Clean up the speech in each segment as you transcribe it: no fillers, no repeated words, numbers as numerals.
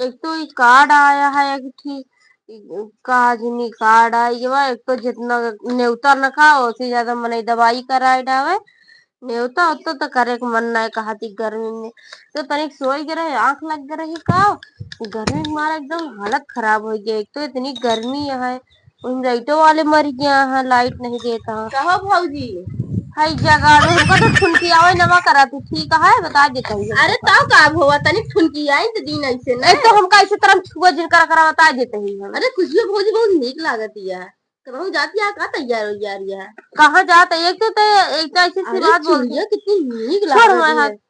एक तो ये कार्ड आया है एक थी काजनी कार्ड आई हुआ एक तो जितना न्योता न खाओ उससे ज्यादा मन दवाई कराए डावे न्योता उतना तो करे के मन ना कहा थी गर्मी में तो तनिक सोई के रहे आंख लग गए रही का गर्मी के मारे एकदम हालत खराब हो गई एक तो इतनी गर्मी है उन लाइटों वाले मर गया है लाइट नहीं देता कहो भौजी। हाई जगह हमको तो ठुनकी आवे नवा करा तू ठीक है बता देता हूँ अरे तब का हुआ तनिक ठुनकी आई तो दिन ऐसे ना एक तो हमका इसी तरह छुआ जिनका करा बता देते ही हम अरे कुछ भी भौजी बहुत नीक लागत है कहूँ जाती है का तैयार हो जा रही है कहाँ जाता एक तो एक तो ऐसी सी बात बोलती है कितनी नीक छोड़ लागत मैं है हाथ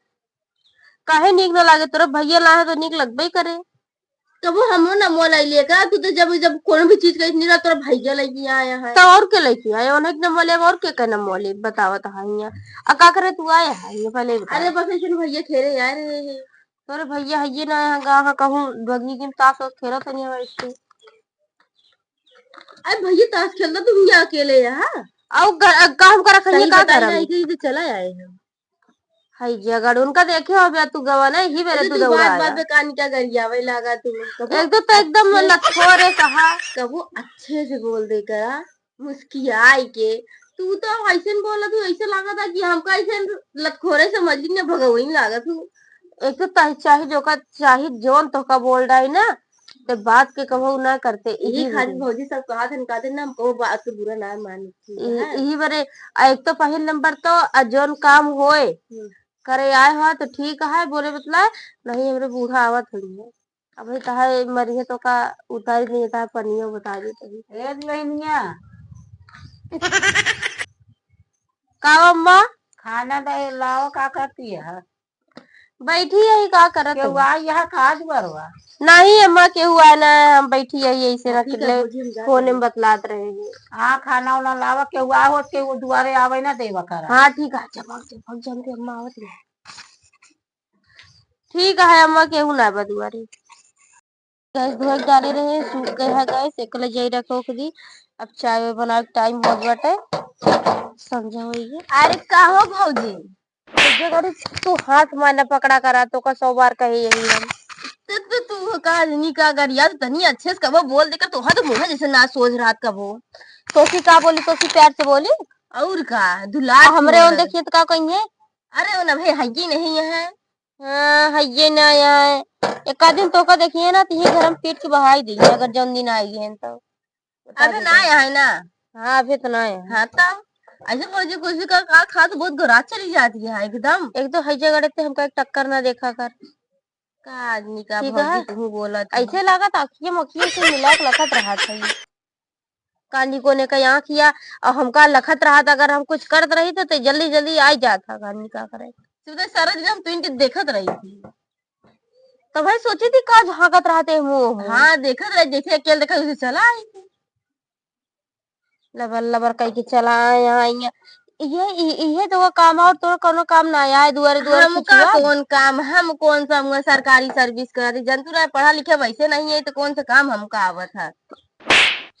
काहे नीक न लागे तोरा भैया लाए तो नीक लगबे करे कबो हमो न मोल आई लेकर तू तो जब जब कोनो भी चीज कहीं नहीं तोरा भैया लेके आया है तो और के लेके आए उन्हें न मोले और के न मोले बतावत है यहाँ का करे तू आया है ये पहले बता अरे बस ऐसे भैया खेले आ रहे हैं तोरे भैया है ना यहाँ गा कहूँ बगनी की ताश खेला तो नहीं वैसे अरे भैया ताश खेलता तुम यहाँ अकेले यहाँ और काम करा खइए का करा तो चला आए हम हाय जगड़ उनका देखे हो बे तू गवा नहीं ही मेरे तू दौड़ा बात बात पे कान क्या गरिया वही लगा तुम एक तो एकदम लखोरे कहा कबो अच्छे से बोल दे करा मुस्कियाई के तू तो ऐसे बोला तू ऐसे लगा था कि हमका ऐसे लखोरे समझ ली ना भगवई लगा तू एक तो चाहे जो का चाहे जोन तो का बोल रहा है ना तो बात के कहो ना करते यही खाली भौजी सब कहा था ना हमको बात के बुरा ना मानी यही बरे एक तो पहले नंबर तो जोन काम होए करे आए हो तो ठीक है बोले बतला नहीं हमरे बूढ़ा आवत थोड़ी है अब कहा मरिए तो का उतार नहीं था पनिया बता देते का अम्मा खाना दे लाओ का करती है बैठी यही का करत यहाँ खास बरवा नहीं अम्मा के हुआ ना हम बैठी यही ऐसे रख फोन में बतलात रहे हैं हाँ खाना वाना लावा के हुआ हो के वो दुआरे आवे ना देवा कर हाँ ठीक है जब जल्दी अम्मा आवत है ठीक है अम्मा के हूँ ना दुआरे गैस धोए डाले रहे सूख गए है गैस एक जाई रखो दी अब चाय बना टाइम हो बटे समझा होइए अरे कहो भौजी तू हाथ मारना पकड़ा करा तो का 100 बार कहे यही हम तू का नहीं का अगर यार तनी अच्छे से कबो बोल देकर तो हाथ मुंह जैसे ना सोच रात कबो तोसी का बोली तोसी प्यार से बोली और का दुलार हमरे और देखिए तो का कहिए अरे वो ना भाई हई नहीं है हाँ हइये ना यहाँ एक दिन तो का देखिए ना तो ये घर हम पीट के बहाई दी अगर जौन दिन आई है तो अबे ना है ना हाँ अभी तो ना है हाँ तब ऐसे मुझे कुछ का खा तो बहुत गुरा चली जाती है एकदम एक तो हई जगह ते हमका एक टक्कर ना देखा कर का आदमी का भौजी तू बोला ऐसे लगा था कि मक्खी से मिला के लखत रहा था काली कोने का यहाँ किया और हमका लखत रहा था अगर हम कुछ करत रही तो जल्दी जल्दी आ जाता गानी का करे सारा दिन हम तुम देखत रही थी तो भाई सोची थी का झाकत रहते मुंह हाँ देखत रही जैसे अकेले देखा उसे चला आई थी लबर लबर कह के चला यहाँ ये तो काम और तो कोनो काम ना आया है दुआरे दुआरे हमका कौन काम हम कौन सा सरकारी सर्विस कर जंतु ना पढ़ा लिखा वैसे नहीं है तो कौन सा काम हमका आवत है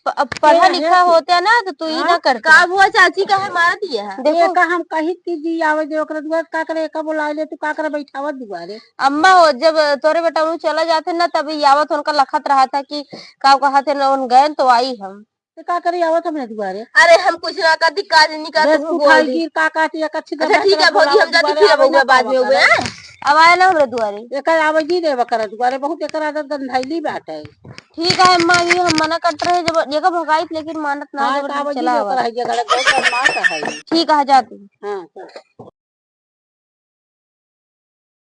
पढ़ा लिखा होता है ना तो तू ही ना कर का हुआ चाची का है मार दिया है देखो का हम कही दी आवे दे ओकरा दुआर का करे का बुला ले तू का करे बैठावत दुआरे अम्मा हो जब तोरे बेटा उन चला जाते ना तभी आवत उनका लखत रहा था कि का कहा थे ना उन गए तो आई हम तो का करे आवत हमने दुआरे अरे हम कुछ ना करती काज नहीं करते बोल दी का काटी अच्छी ठीक है भौजी हम जाती फिर अब बाद में हुए अब आए ना हमरे दुआरे एकर आवे जी देवा कर दुआरे बहुत एकर आदत गंधाइली बात है ठीक है अम्मा ये हम मना करते रहे जब ये का भगाई लेकिन मानत ना चला ठीक है जा तू हाँ